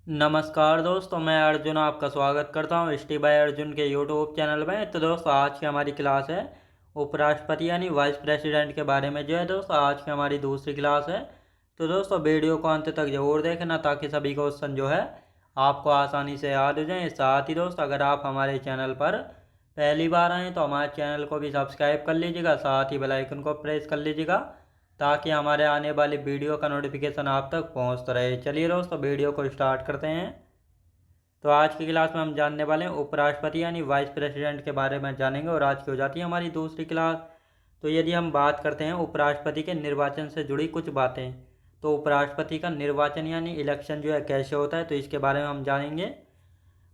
नमस्कार दोस्तों, मैं अर्जुन आपका स्वागत करता हूँ स्टी बाय अर्जुन के यूट्यूब चैनल में। तो दोस्तों, आज की हमारी क्लास है उपराष्ट्रपति यानी वाइस प्रेसिडेंट के बारे में। जो है दोस्तों, आज की हमारी दूसरी क्लास है। तो दोस्तों, वीडियो को अंत तक जरूर देखना ताकि सभी क्वेश्चन जो है आपको आसानी से याद हो जाए। साथ ही दोस्तों, अगर आप हमारे चैनल पर पहली बार आएँ तो हमारे चैनल को भी सब्सक्राइब कर लीजिएगा, साथ ही बेल आइकन को प्रेस कर लीजिएगा ताकि हमारे आने वाली वीडियो का नोटिफिकेशन आप तक पहुंचता रहे। चलिए दोस्तों, वीडियो को स्टार्ट करते हैं। तो आज की क्लास में हम जानने वाले हैं उपराष्ट्रपति यानी वाइस प्रेसिडेंट के बारे में जानेंगे, और आज की हो जाती है हमारी दूसरी क्लास। तो यदि हम बात करते हैं उपराष्ट्रपति के निर्वाचन से जुड़ी कुछ बातें, तो उपराष्ट्रपति का निर्वाचन यानी इलेक्शन जो है कैसे होता है, तो इसके बारे में हम जानेंगे।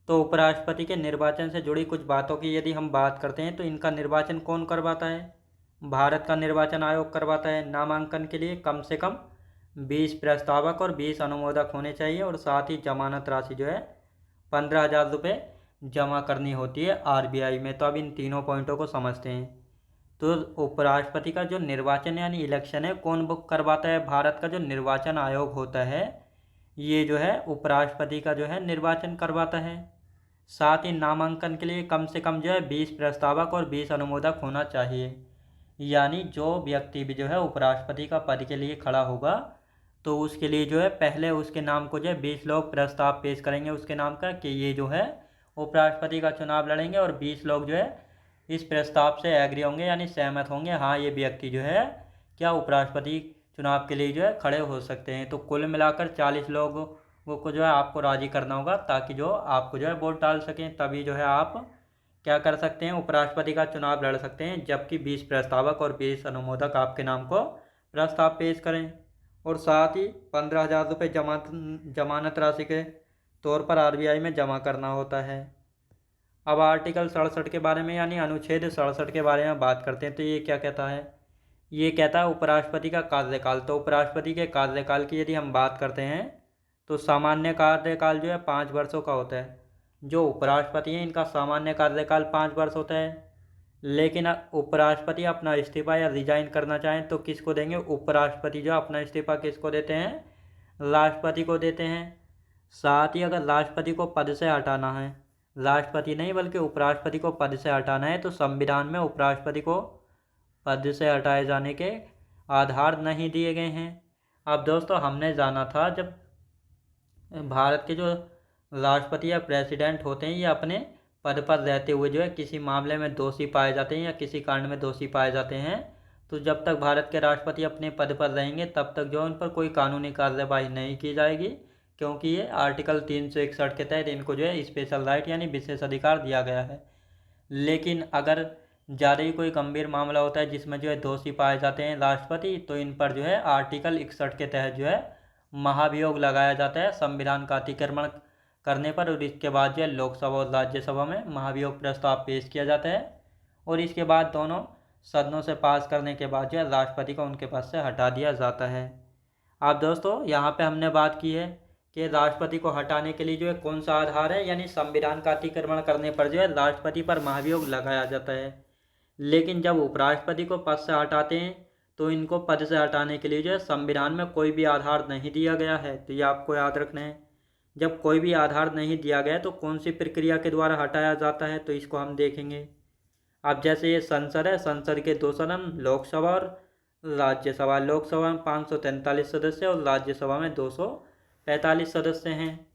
तो उपराष्ट्रपति के निर्वाचन से जुड़ी कुछ बातों की यदि हम बात करते हैं, तो इनका निर्वाचन कौन करवाता है? भारत का निर्वाचन आयोग करवाता है। नामांकन के लिए कम से कम 20 प्रस्तावक और 20 अनुमोदक होने चाहिए, और साथ ही जमानत राशि जो है 15,000 रुपये जमा करनी होती है आरबीआई में। तो अब इन तीनों पॉइंटों को समझते हैं। तो उपराष्ट्रपति का जो निर्वाचन यानी इलेक्शन है कौन बुक करवाता है? भारत का जो निर्वाचन आयोग होता है ये जो है उपराष्ट्रपति का जो है निर्वाचन करवाता है। साथ ही नामांकन के लिए कम से कम जो है 20 प्रस्तावक और 20 अनुमोदक होना चाहिए। यानी जो व्यक्ति भी जो है उपराष्ट्रपति का पद के लिए खड़ा होगा तो उसके लिए जो है पहले उसके नाम को जो है 20 लोग प्रस्ताव पेश करेंगे उसके नाम का कि ये जो है उपराष्ट्रपति का चुनाव लड़ेंगे, और 20 लोग जो है इस प्रस्ताव से एग्री होंगे यानी सहमत होंगे, हाँ ये व्यक्ति जो है क्या उपराष्ट्रपति चुनाव के लिए जो है खड़े हो सकते हैं। तो कुल मिलाकर 40 लोगों को जो है आपको राजी करना होगा ताकि जो आपको जो है वोट डाल सकें, तभी जो है आप क्या कर सकते हैं, उपराष्ट्रपति का चुनाव लड़ सकते हैं। जबकि 20 प्रस्तावक और 20 अनुमोदक आपके नाम को प्रस्ताव पेश करें, और साथ ही 15,000 रुपये जमानत राशि के तौर पर आरबीआई में जमा करना होता है। अब आर्टिकल 67 के बारे में यानी अनुच्छेद 67 के बारे में बात करते हैं। तो ये क्या कहता है? ये कहता है उपराष्ट्रपति का कार्यकाल। तो उपराष्ट्रपति के कार्यकाल की यदि हम बात करते हैं तो सामान्य कार्यकाल जो है 5 वर्षों का होता है। जो उपराष्ट्रपति हैं इनका सामान्य कार्यकाल 5 वर्ष होता है। लेकिन उपराष्ट्रपति अपना इस्तीफा या रिजाइन करना चाहें तो किसको देंगे? उपराष्ट्रपति जो अपना इस्तीफा किसको देते हैं? राष्ट्रपति को देते हैं। साथ ही अगर राष्ट्रपति को पद से हटाना है, राष्ट्रपति नहीं बल्कि उपराष्ट्रपति को पद से हटाना है, तो संविधान में उपराष्ट्रपति को पद से हटाए जाने के आधार नहीं दिए गए हैं। अब दोस्तों, हमने जाना था जब भारत के जो राष्ट्रपति या प्रेसिडेंट होते हैं ये अपने पद पर रहते हुए जो है किसी मामले में दोषी पाए जाते हैं या किसी कांड में दोषी पाए जाते हैं, तो जब तक भारत के राष्ट्रपति अपने पद पर रहेंगे तब तक जो उन पर कोई कानूनी कार्यवाही नहीं की जाएगी, क्योंकि ये आर्टिकल 361 के तहत इनको जो है स्पेशल राइट यानी विशेष अधिकार दिया गया है। लेकिन अगर ज़्यादा ही कोई गंभीर मामला होता है जिसमें जो है दोषी पाए जाते हैं राष्ट्रपति, तो इन पर जो है आर्टिकल 61 के तहत जो है महाभियोग लगाया जाता है संविधान का अतिक्रमण करने पर, और इसके बाद जो है लोकसभा और राज्यसभा में महाभियोग प्रस्ताव पेश किया जाता है, और इसके बाद दोनों सदनों से पास करने के बाद जो है राष्ट्रपति को उनके पद से हटा दिया जाता है। अब दोस्तों, यहाँ पे हमने बात की है कि राष्ट्रपति को हटाने के लिए जो है कौन सा आधार है, यानी संविधान का अतिक्रमण करने पर जो है राष्ट्रपति पर महाभियोग लगाया जाता है। लेकिन जब उपराष्ट्रपति को पद से हटाते हैं तो इनको पद से हटाने के लिए जो है संविधान में कोई भी आधार नहीं दिया गया है। तो ये आपको याद रखना है। जब कोई भी आधार नहीं दिया गया तो कौन सी प्रक्रिया के द्वारा हटाया जाता है, तो इसको हम देखेंगे। अब जैसे ये संसद है, संसद के 2 सदन लोकसभा और राज्यसभा। लोकसभा में 543 सदस्य और राज्यसभा में 245 सदस्य हैं।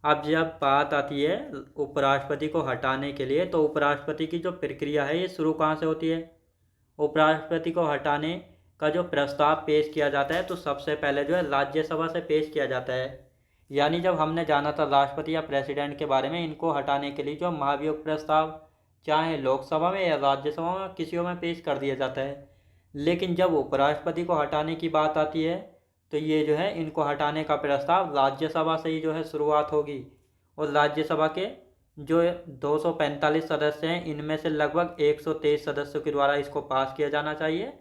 अब जब बात आती है उपराष्ट्रपति को हटाने के लिए, तो उपराष्ट्रपति की जो प्रक्रिया है ये शुरू कहाँ से होती है? उपराष्ट्रपति को हटाने का जो प्रस्ताव पेश किया जाता है तो सबसे पहले जो है राज्यसभा से पेश किया जाता है। यानी जब हमने जाना था राष्ट्रपति या प्रेसिडेंट के बारे में, इनको हटाने के लिए जो महाभियोग प्रस्ताव चाहे लोकसभा में या राज्यसभा में किसी में पेश कर दिया जाता है। लेकिन जब उपराष्ट्रपति को हटाने की बात आती है तो ये जो है इनको हटाने का प्रस्ताव राज्यसभा से ही जो है शुरुआत होगी, और राज्यसभा के जो 245 सदस्य हैं इनमें से लगभग 123 सदस्यों के द्वारा इसको पास किया जाना चाहिए,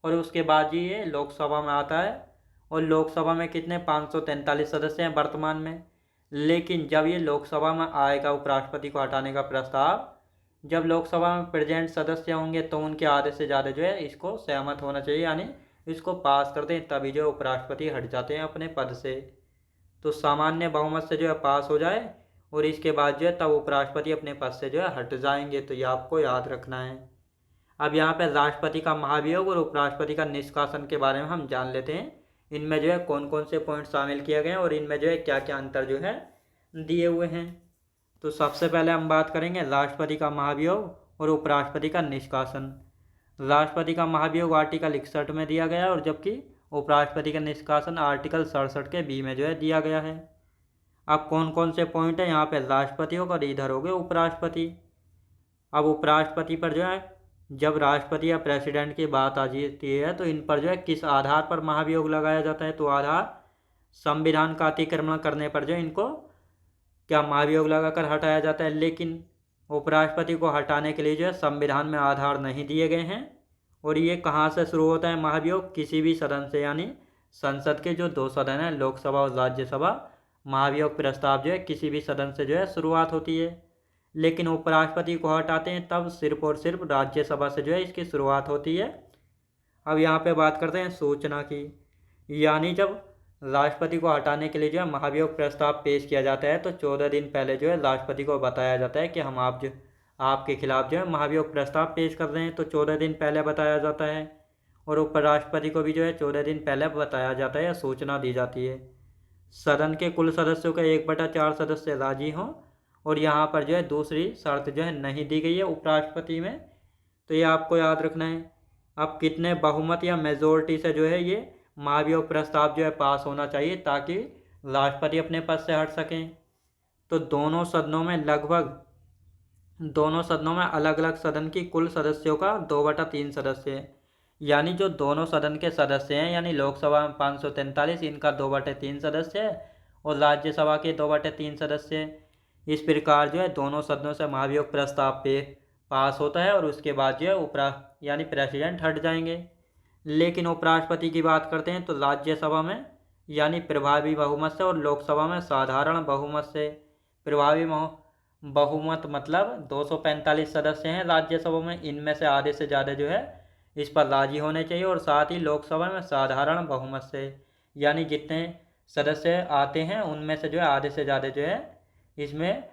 और उसके बाद ही ये लोकसभा में आता है। और लोकसभा में कितने 543 सदस्य हैं वर्तमान में। लेकिन जब ये लोकसभा में आएगा उपराष्ट्रपति को हटाने का प्रस्ताव, जब लोकसभा में प्रेजेंट सदस्य होंगे तो उनके आधे से ज़्यादा जो है इसको सहमत होना चाहिए, यानी इसको पास कर दें, तभी जो उपराष्ट्रपति हट जाते हैं अपने पद से। तो सामान्य बहुमत से जो है पास हो जाए और इसके बाद जो है तब उपराष्ट्रपति अपने पद से जो है हट जाएंगे। तो ये आपको याद रखना है। अब यहाँ पे राष्ट्रपति का महाभियोग और उपराष्ट्रपति का निष्कासन के बारे में हम जान लेते हैं। इनमें जो है कौन कौन से पॉइंट शामिल किए गए हैं और इनमें जो है क्या क्या अंतर जो है दिए हुए हैं। तो सबसे पहले हम बात करेंगे राष्ट्रपति का महाभियोग और उपराष्ट्रपति का निष्कासन। राष्ट्रपति का महाभियोग आर्टिकल 61 में दिया गया है और जबकि उपराष्ट्रपति का निष्कासन आर्टिकल 67 के बी में जो है दिया गया है। अब कौन कौन से पॉइंट है यहाँ पे राष्ट्रपति होगा और इधर हो गए उपराष्ट्रपति। अब उपराष्ट्रपति पर जो है जब राष्ट्रपति या प्रेसिडेंट की बात आ जाती है तो इन पर जो है किस आधार पर महाभियोग लगाया जाता है। तो आधार संविधान का अतिक्रमण करने पर जो इनको क्या महाभियोग लगाकर हटाया जाता है। लेकिन उपराष्ट्रपति को हटाने के लिए जो है संविधान में आधार नहीं दिए गए हैं। और ये कहाँ से शुरू होता है महाभियोग, किसी भी सदन से, यानी संसद के जो 2 सदन हैं लोकसभा और राज्यसभा, महाभियोग प्रस्ताव जो है किसी भी सदन से जो है शुरुआत होती है। लेकिन उपराष्ट्रपति को हटाते हैं तब सिर्फ और सिर्फ राज्यसभा से जो है इसकी शुरुआत होती है। अब यहाँ पे बात करते हैं सूचना की, यानी जब राष्ट्रपति को हटाने के लिए जो है महाभियोग प्रस्ताव पेश किया जाता है तो 14 दिन पहले जो है राष्ट्रपति को बताया जाता है कि हम आपके खिलाफ जो है महाभियोग प्रस्ताव पेश कर रहे हैं। तो 14 दिन पहले बताया जाता है और उपराष्ट्रपति को भी जो है 14 दिन पहले बताया जाता है या सूचना दी जाती है। सदन के कुल सदस्यों के 1/4 सदस्य राजी हों और यहाँ पर जो है दूसरी शर्त जो है नहीं दी गई है उपराष्ट्रपति में। तो ये आपको याद रखना है। अब कितने बहुमत या मेजोरिटी से जो है ये महाभियोग प्रस्ताव जो है पास होना चाहिए ताकि राष्ट्रपति अपने पद से हट सकें। तो दोनों सदनों में अलग अलग सदन की कुल सदस्यों का 2/3 सदस्य है, यानी जो दोनों सदन के सदस्य हैं, यानी लोकसभा में 543 इनका 2/3 सदस्य है और राज्यसभा के 2/3 सदस्य है। इस प्रकार जो है दोनों सदनों से महाभियोग प्रस्ताव पे पास होता है और उसके बाद जो है यानी प्रेसिडेंट हट जाएंगे। लेकिन उपराष्ट्रपति की बात करते हैं तो राज्यसभा में यानी प्रभावी बहुमत से और लोकसभा में साधारण बहुमत से। प्रभावी बहुमत मतलब 245 सदस्य हैं राज्यसभा में, इनमें से आधे से ज़्यादा जो है इस पर राजी होने चाहिए। और साथ ही लोकसभा में साधारण बहुमत से, यानी जितने सदस्य आते हैं उनमें से जो है आधे से ज़्यादा जो है इसमें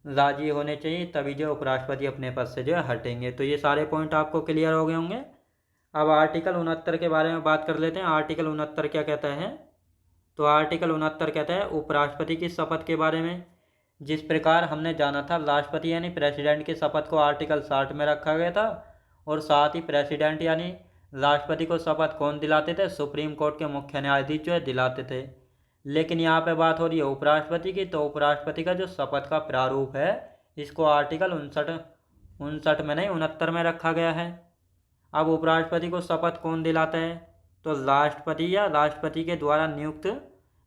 राजी होने चाहिए, तभी जो उपराष्ट्रपति अपने पद से जो है हटेंगे। तो ये सारे पॉइंट आपको क्लियर हो गए होंगे। अब आर्टिकल 69 के बारे में बात कर लेते हैं। आर्टिकल 69 क्या कहता है। तो आर्टिकल 69 कहता है उपराष्ट्रपति की शपथ के बारे में। जिस प्रकार हमने जाना था राष्ट्रपति यानी प्रेसिडेंट की शपथ को आर्टिकल 60 में रखा गया था और साथ ही प्रेसिडेंट यानी राष्ट्रपति को शपथ कौन दिलाते थे, सुप्रीम कोर्ट के मुख्य न्यायाधीश जो है दिलाते थे। लेकिन यहाँ पे बात हो रही है उपराष्ट्रपति की, तो उपराष्ट्रपति का जो शपथ का प्रारूप है इसको आर्टिकल 59 में नहीं 69 में रखा गया है। अब उपराष्ट्रपति को शपथ कौन दिलाता है, तो राष्ट्रपति या राष्ट्रपति के द्वारा नियुक्त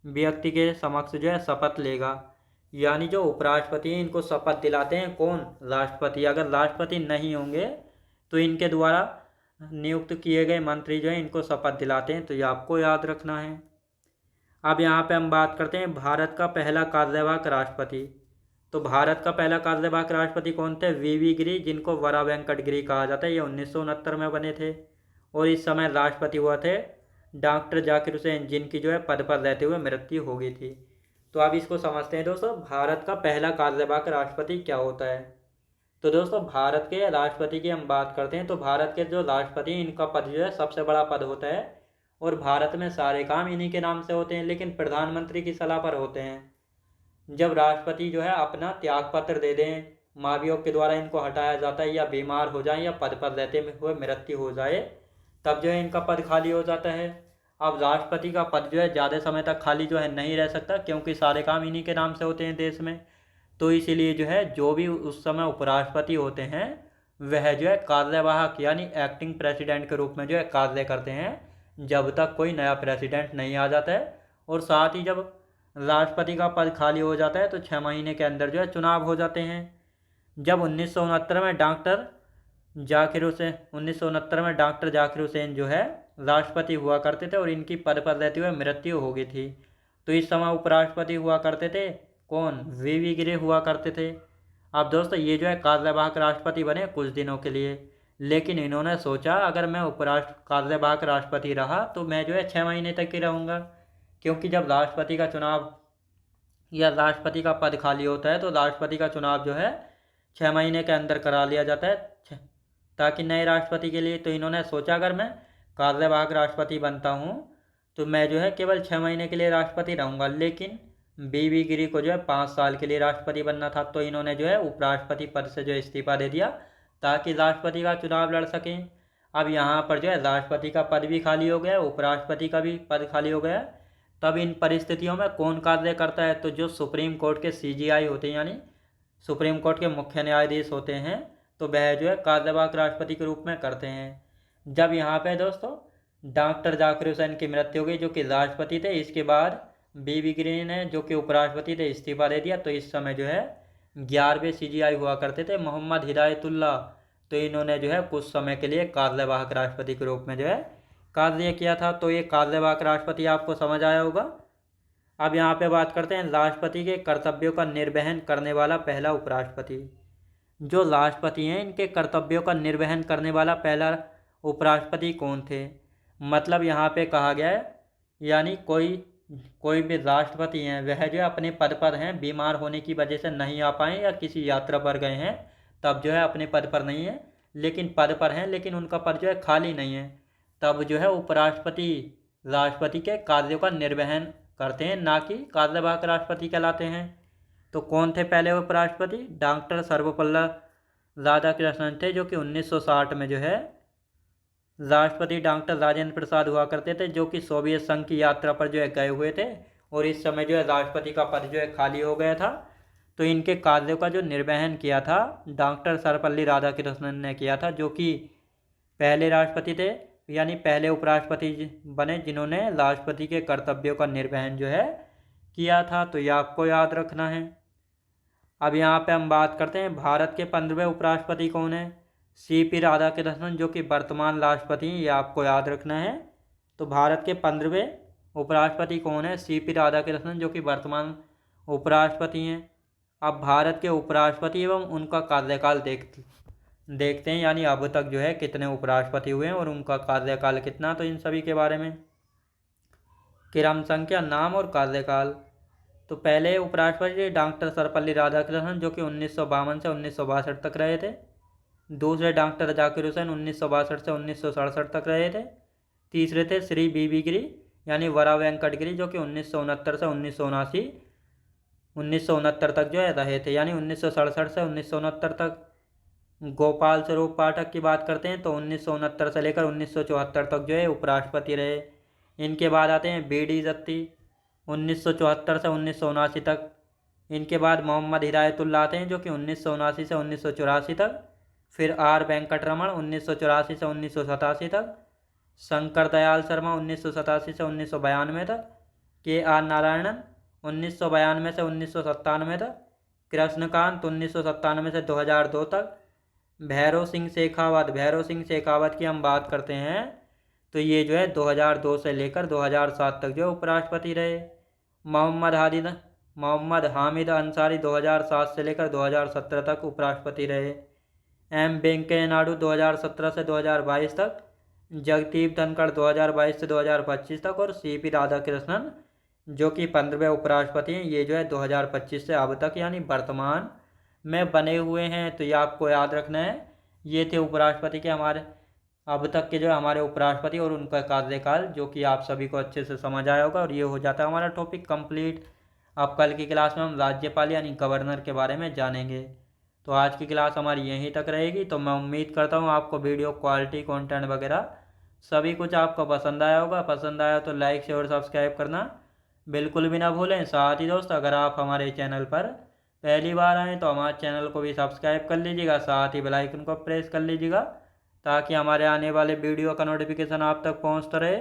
व्यक्ति के समक्ष जो है शपथ लेगा। यानी जो उपराष्ट्रपति हैं इनको शपथ दिलाते हैं कौन, राष्ट्रपति। अगर राष्ट्रपति नहीं होंगे तो इनके द्वारा नियुक्त किए गए मंत्री जो हैं इनको शपथ दिलाते हैं। तो ये आपको याद रखना है। अब यहाँ पे हम बात करते हैं भारत का पहला कार्यवाहक राष्ट्रपति। तो भारत का पहला कार्यवाहक राष्ट्रपति कौन थे, वीवी गिरी, जिनको वरा वेंकट गिरी कहा जाता है। ये 1969 में बने थे और इस समय राष्ट्रपति हुआ थे डॉक्टर जाकिर हुसैन, जिनकी जो है पद पर रहते हुए मृत्यु हो गई थी। तो अब इसको समझते हैं दोस्तों, भारत का पहला कार्यवाहक राष्ट्रपति क्या होता है। तो दोस्तों भारत के राष्ट्रपति की हम बात करते हैं तो भारत के जो राष्ट्रपति हैं इनका पद जो है सबसे बड़ा पद होता है और भारत में सारे काम इन्हीं के नाम से होते हैं, लेकिन प्रधानमंत्री की सलाह पर होते हैं। जब राष्ट्रपति जो है अपना त्याग पत्र दे दें, महाभियोग के द्वारा इनको हटाया जाता है या बीमार हो जाए या पद पर रहते हुए मृत्यु हो जाए, तब जो है इनका पद खाली हो जाता है। अब राष्ट्रपति का पद जो है ज़्यादा समय तक खाली जो है नहीं रह सकता, क्योंकि सारे काम इन्हीं के नाम से होते हैं देश में। तो इसीलिए जो है जो भी उस समय उपराष्ट्रपति होते हैं वह जो है कार्यवाहक यानी एक्टिंग प्रेसिडेंट के रूप में जो है कार्य करते हैं जब तक कोई नया प्रेसिडेंट नहीं आ जाता है। और साथ ही जब राष्ट्रपति का पद खाली हो जाता है तो 6 महीने के अंदर जो है चुनाव हो जाते हैं। जब 1969 में डॉक्टर जाकिर हुसैन जो है राष्ट्रपति हुआ करते थे और इनकी पद पर रहते हुए मृत्यु हो गई थी, तो इस समय उपराष्ट्रपति हुआ करते थे कौन, वीवी गिरी हुआ करते थे। अब दोस्तों ये जो है कार्यवाहक राष्ट्रपति बने कुछ दिनों के लिए, लेकिन इन्होंने सोचा अगर मैं कार्यवाहक राष्ट्रपति रहा तो मैं जो है 6 महीने तक ही रहूँगा, क्योंकि जब राष्ट्रपति का चुनाव या राष्ट्रपति का पद खाली होता है तो राष्ट्रपति का चुनाव जो है 6 महीने के अंदर करा लिया जाता है ताकि नए राष्ट्रपति के लिए। तो इन्होंने सोचा अगर मैं कार्यवाहक राष्ट्रपति बनता हूँ तो मैं जो है केवल 6 महीने के लिए राष्ट्रपति रहूँगा, लेकिन बीवी गिरी को जो है 5 साल के लिए राष्ट्रपति बनना था। तो इन्होंने जो है उपराष्ट्रपति पद से जो इस्तीफा दे दिया ताकि राष्ट्रपति का चुनाव लड़ सकें। अब यहाँ पर जो है राष्ट्रपति का पद भी खाली हो गया, उपराष्ट्रपति का भी पद खाली हो गया। तब इन परिस्थितियों में कौन कार्य करता है? तो जो सुप्रीम कोर्ट के CJI होते हैं यानी सुप्रीम कोर्ट के मुख्य न्यायाधीश होते हैं, तो वह जो है कार्यवाहक राष्ट्रपति के रूप में करते हैं। जब यहाँ पे दोस्तों डॉक्टर जाकिर हुसैन की मृत्यु हो गई जो कि राष्ट्रपति थे, इसके बाद बीवी गिरी ने जो कि उपराष्ट्रपति थे इस्तीफा दे दिया। तो इस समय जो है 11वें CJI हुआ करते थे मोहम्मद हिदायतुल्लाह। तो इन्होंने जो है कुछ समय के लिए कार्यवाहक राष्ट्रपति के रूप में जो है कार्य किया था। तो ये कार्यवाहक राष्ट्रपति आपको समझ आया होगा। अब यहाँ पे बात करते हैं राष्ट्रपति के कर्तव्यों का निर्वहन करने वाला पहला उपराष्ट्रपति। जो राष्ट्रपति हैं इनके कर्तव्यों का निर्वहन करने वाला पहला उपराष्ट्रपति कौन थे? मतलब यहाँ पे कहा गया है यानी कोई भी राष्ट्रपति हैं वह जो है अपने पद पर हैं, बीमार होने की वजह से नहीं आ पाए या किसी यात्रा पर गए हैं तब जो है अपने पद पर नहीं है, लेकिन पद पर हैं लेकिन उनका पद जो है खाली नहीं है, तब जो है उपराष्ट्रपति राष्ट्रपति के कार्यों का निर्वहन करते हैं, ना कि कार्यवाहक राष्ट्रपति कहलाते हैं। तो कौन थे पहले उपराष्ट्रपति? डॉक्टर सर्वपल्ली राधाकृष्णन थे जो कि 1960 में जो है राष्ट्रपति डॉक्टर राजेंद्र प्रसाद हुआ करते थे जो कि सोवियत संघ की यात्रा पर जो है गए हुए थे और इस समय जो है राष्ट्रपति का पद जो है खाली हो गया था। तो इनके कार्यों का जो निर्वहन किया था डॉक्टर सर्वपल्ली राधाकृष्णन ने किया था जो कि पहले राष्ट्रपति थे यानी पहले उपराष्ट्रपति बने जिन्होंने राष्ट्रपति के कर्तव्यों का निर्वहन जो है किया था। तो ये आपको याद रखना है। अब यहाँ पे हम बात करते हैं भारत के 15वें उपराष्ट्रपति कौन है? CP राधाकृष्णन जो कि वर्तमान राष्ट्रपति हैं, ये आपको याद रखना है। तो भारत के 15वें उपराष्ट्रपति कौन है? CP राधाकृष्णन जो कि वर्तमान उपराष्ट्रपति हैं। अब भारत के उपराष्ट्रपति एवं उनका कार्यकाल देखते हैं यानी अब तक जो है कितने उपराष्ट्रपति हुए हैं और उनका कार्यकाल कितना। तो इन सभी के बारे में क्रम संख्या, नाम और कार्यकाल। तो पहले उपराष्ट्रपति डॉक्टर सर्वपल्ली राधाकृष्णन जो कि 1952 से 1962 तक रहे थे। दूसरे डॉक्टर जाकिर हुसैन 1962 से 1967 तक रहे थे। तीसरे थे श्री बीवी गिरी यानी वरा वेंकट गिरी जो कि 1969 से 1969 तक जो है रहे थे यानी 1967 से 1969 तक। गोपाल स्वरूप पाठक की बात करते हैं तो 1969 से लेकर 1974 तक जो है उपराष्ट्रपति रहे। इनके बाद आते हैं BD जत्ती 1974 से 1979 तक। इनके बाद मोहम्मद हिदायतुल्लाह आते हैं जो कि 1979 से 1984 तक। फिर R वेंकटरमण 1984 से 1987 तक। शंकर दयाल शर्मा 1987 से 1992 तक। KR नारायणन 1992 से 1997 तक। कृष्णकांत 1997 से 2002 तक। भैरव सिंह शेखावत की हम बात करते हैं तो ये जो है 2002 से लेकर 2007 तक जो उपराष्ट्रपति रहे। मोहम्मद हामिद अंसारी 2007 से लेकर 2017 तक उपराष्ट्रपति रहे। M वेंकैया नायडू 2017 से 2022 तक। जगदीप धनखड़ 2022 से 2025 तक। और CP राधाकृष्णन जो कि 15वें उपराष्ट्रपति हैं, ये जो है 2025 से अब तक यानी वर्तमान में बने हुए हैं। तो ये आपको याद रखना है। ये थे उपराष्ट्रपति के हमारे अब तक के जो हमारे उपराष्ट्रपति और उनका कार्यकाल, जो कि आप सभी को अच्छे से समझ आया होगा। और ये हो जाता है हमारा टॉपिक कंप्लीट। अब कल की क्लास में हम राज्यपाल यानी गवर्नर के बारे में जानेंगे। तो आज की क्लास हमारी यहीं तक रहेगी। तो मैं उम्मीद करता हूँ आपको वीडियो क्वालिटी, कंटेंट वगैरह सभी कुछ आपको पसंद आया होगा। पसंद आया तो लाइक शेयर और सब्सक्राइब करना बिल्कुल भी ना भूलें। साथ ही दोस्त, अगर आप हमारे चैनल पर पहली बार आएँ तो हमारे चैनल को भी सब्सक्राइब कर लीजिएगा, साथ ही बेल आइकन को प्रेस कर लीजिएगा ताकि हमारे आने वाले वीडियो का नोटिफिकेशन आप तक पहुँचता रहे।